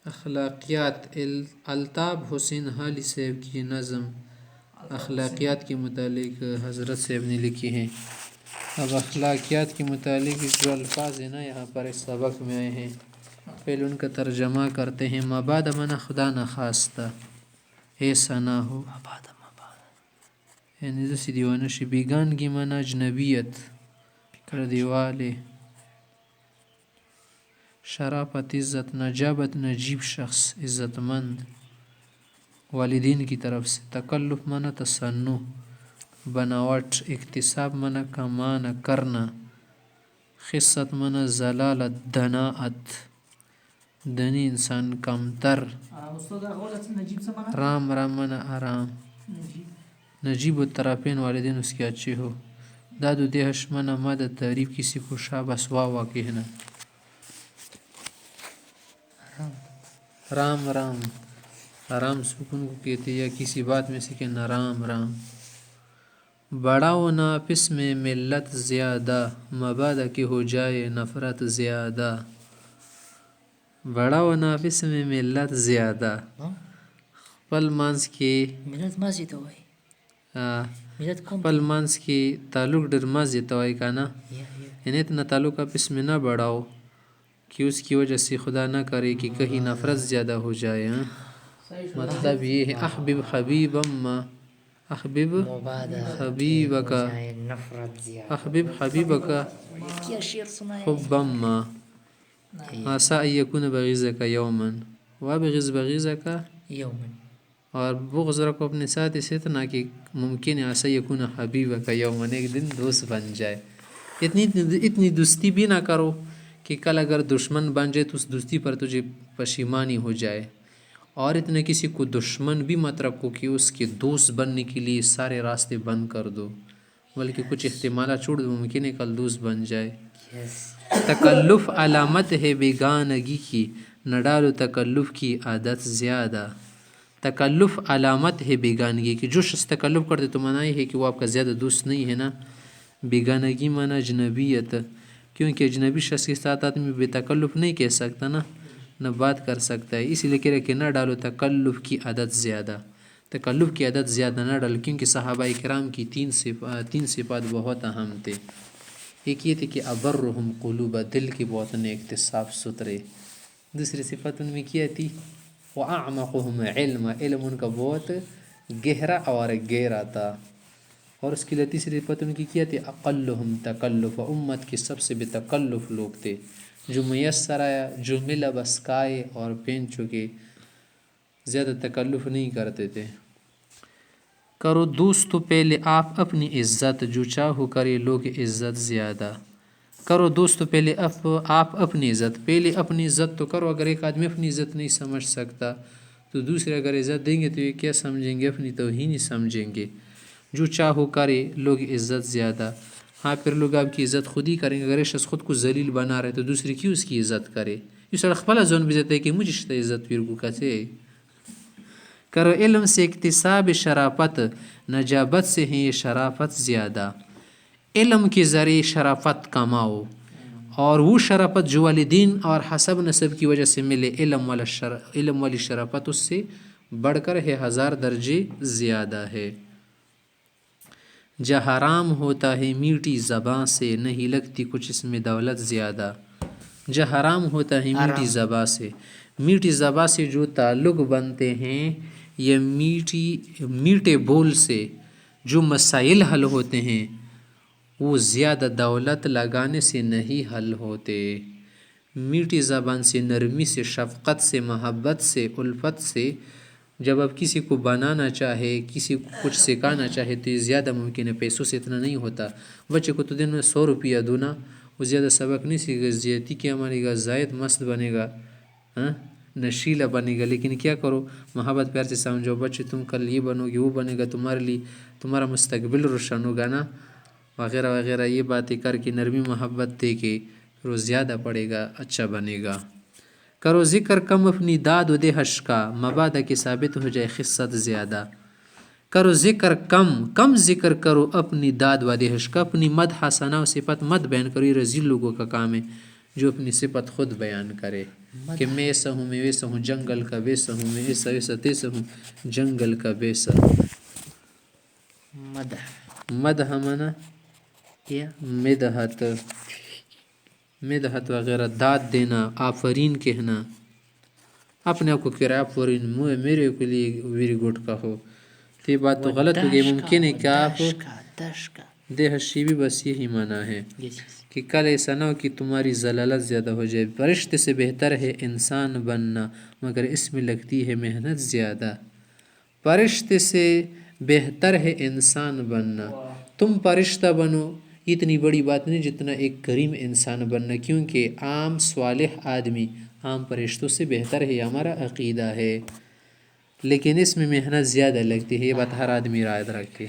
اخلاقیات الطاف حسین حالی صاحب کی نظم اخلاقیات کے متعلق حضرت صاحب نے لکھی ہیں. اب اخلاقیات کے متعلق جو الفاظ ہیں نا یہاں پر اس سبق میں آئے ہیں، پہلے ان کا ترجمہ کرتے ہیں. مباد منع خدا نخواستہ ایسا نہ ہو، یعنی جیسے دیوانہ شی. بیگانگی منع اجنبیت کر دیوالے. شرافت عزت، نجابت نجیب شخص عزت مند والدین کی طرف سے. تکلف منع تصنع بناوٹ. اکتساب منع کمانا کرنا. خصت منع ضلالت دناعت دنی انسان کمتر. رام منع آرام. نجیب الطرفین والدین اس کے اچھے ہو. داد و دہش منع مدد تعریف کسی کو شاباش واہ واہ کہنا. رام آرام سکون کو کہتے یا کسی بات میں سے کہنا رام. بڑا و ناپس میں ملت زیادہ مبادہ کہ ہو جائے نفرت زیادہ. بڑا و ناپس میں ملت زیادہ خپل منځ کې ملت مازی ته وایي. ملت کوم خپل منځ کې تعلق ډېر مزې ته وایي که نه، یعنی اتنا تعلق آپس میں نہ بڑھاؤ کہ اس کی وجہ سے خدا نہ کرے کہ کہیں نفرت زیادہ ہو جائے. مطلب یہ ہے احبب حبیبا ما احبب حبیبک احبب حبیبک کیا شعر سنایا حبا ما عسى ان يكون بغيضك يوما وابغض بغيضك یومن. اور بغض رکھو اپنے ساتھ اس اتنا کہ ممکن ہے عسى يكون حبیبک یوما ایک دن دوست بن جائے. اتنی دوستی بھی نہ کرو کہ کل اگر دشمن بن جائے تو اس دوستی پر تجھے پشیمانی ہو جائے. اور اتنے کسی کو دشمن بھی مت رکھو کہ اس کے دوست بننے کے لیے سارے راستے بند کر دو، بلکہ کچھ احتمالات چھوڑ دو، ممکن ہے کل دوست بن جائے. تکلف علامت ہے بیگانگی کی، نہ ڈالو تکلف کی عادت زیادہ. تکلف علامت ہے بیگانگی کی. جو شخص تکلف کرتے تو منائی ہے کہ وہ آپ کا زیادہ دوست نہیں ہے نا. بیگانگی مانا اجنبیت، کیونکہ اجنبی شخص کے ساتھ آدمی بے تکلف نہیں کہہ سکتا نا، نہ بات کر سکتا ہے. اسی لیے کہہ رہے کہ نہ ڈالو تکلف کی عادت زیادہ. تکلف کی عادت زیادہ نہ ڈالو، کیونکہ صحابہ کرام کی تین صفات بہت اہم تھے. ایک یہ تھی کہ ابرہم قلوبا، دل کی بہت نیک تھے، صاف ستھرے. دوسری صفت ان میں کیا تھی؟ وَأَعْمَقُهُمْ عِلْمًا، علم ان کا بہت گہرا اور گہرا تھا. اور اس کے لیے تیسری صفت ان کی کیا تھی؟ اقلہم تکلف، امت کے سب سے بے تکلف لوگ تھے، جو میسر آیا جو ملا بس کھائے اور پہن چکے، زیادہ تکلف نہیں کرتے تھے. کرو دوست تو پہلے آپ اپنی عزت، جو چاہو کرے لوگ عزت زیادہ. کرو دوست تو پہلے آپ اپنی عزت، پہلے اپنی عزت تو کرو. اگر ایک آدمی اپنی عزت نہیں سمجھ سکتا تو دوسرے اگر عزت دیں گے تو یہ کیا سمجھیں گے؟ اپنی توہین ہی سمجھیں گے. جو چاہو کرے لوگ عزت زیادہ. ہاں پھر لوگ آپ کی عزت خود ہی کریں گے. اگر ایک شخص خود کو ذلیل بنا رہے تو دوسری کیوں اس کی عزت کرے؟ اس وقت خپل ځان بھی عزت ہے کہ مجھے شتا عزت پھر کو کیسے. کرو علم سے اکتساب شرافت، نجابت سے ہیں یہ شرافت زیادہ. علم کے ذریعے شرافت کماؤ، اور وہ شرافت جو والدین اور حسب نسب کی وجہ سے ملے، علم والی شرافت اس سے بڑھ کر ہے 1000 درجے زیادہ ہے. جہاں حرام ہوتا ہے میٹھی زباں سے، نہیں لگتی کچھ اس میں دولت زیادہ. جہاں حرام ہوتا ہے میٹھی زباں سے، میٹھی زباں سے جو تعلق بنتے ہیں، یہ میٹھے بول سے جو مسائل حل ہوتے ہیں وہ زیادہ دولت لگانے سے نہیں حل ہوتے. میٹھی زبان سے، نرمی سے، شفقت سے، محبت سے، الفت سے جب آپ کسی کو بنانا چاہے، کسی کو کچھ سکھانا چاہے تو یہ زیادہ ممکن ہے. پیسوں سے اتنا نہیں ہوتا. بچے کو تو دن میں 100 روپیہ دو نا، وہ زیادہ سبق نہیں سیکھے گا، زیادتی کیا مانے گا، زائد مست بنے گا، نشیلا بنے گا. لیکن کیا کرو، محبت پیار سے سمجھو. بچے تم کل یہ بنو گے، وہ بنے گا، تمہارے لیے تمہارا مستقبل روشن ہوگا نا، وغیرہ وغیرہ. یہ باتیں کر کے نرمی محبت دے کے پھر وہ زیادہ پڑھے گا، اچھا بنے گا. کرو ذکر کم اپنی داد و دہش کا، مبادہ کہ ثابت ہو جائے خصت زیادہ. کرو ذکر کم ذکر کرو اپنی داد و دہش کا. اپنی مدح ثنا و صفت مت بیان کرو، یہ رذیل لوگوں کا کام ہے. جو اپنی صفت خود بیان کرے کہ میں ایسا ہوں، میں ویسا ہوں، جنگل کا ویسا ہوں، میں ایسا ویسا تیسا ہوں، جنگل کا ویسا. مدح مدح منا کیا مدحت، مدحت وغیرہ، داد دینا، آفرین کہنا. اپنے آپ کو کہہ رہا ہے آفرین، میرے کے لیے ویری گڈ کہو، تو یہ بات تو غلط ہو گئی. ممکن ہے کہ آپ دش کا دیہشی بھی بس یہی معنی ہے کہ کل ایسا نہ ہو کہ تمہاری ضلالت زیادہ ہو جائے. فرشتے سے بہتر ہے انسان بننا مگر اس میں لگتی ہے محنت زیادہ. فرشتے سے بہتر ہے انسان بننا. تم فرشتہ بنو، اتنی بڑی بات نہیں جتنا ایک کریم انسان بننا، کیونکہ عام صالح آدمی عام فرشتوں سے بہتر ہے، یہ ہمارا عقیدہ ہے، لیکن اس میں محنت زیادہ لگتی ہے. یہ بات ہر آدمی یاد رکھے.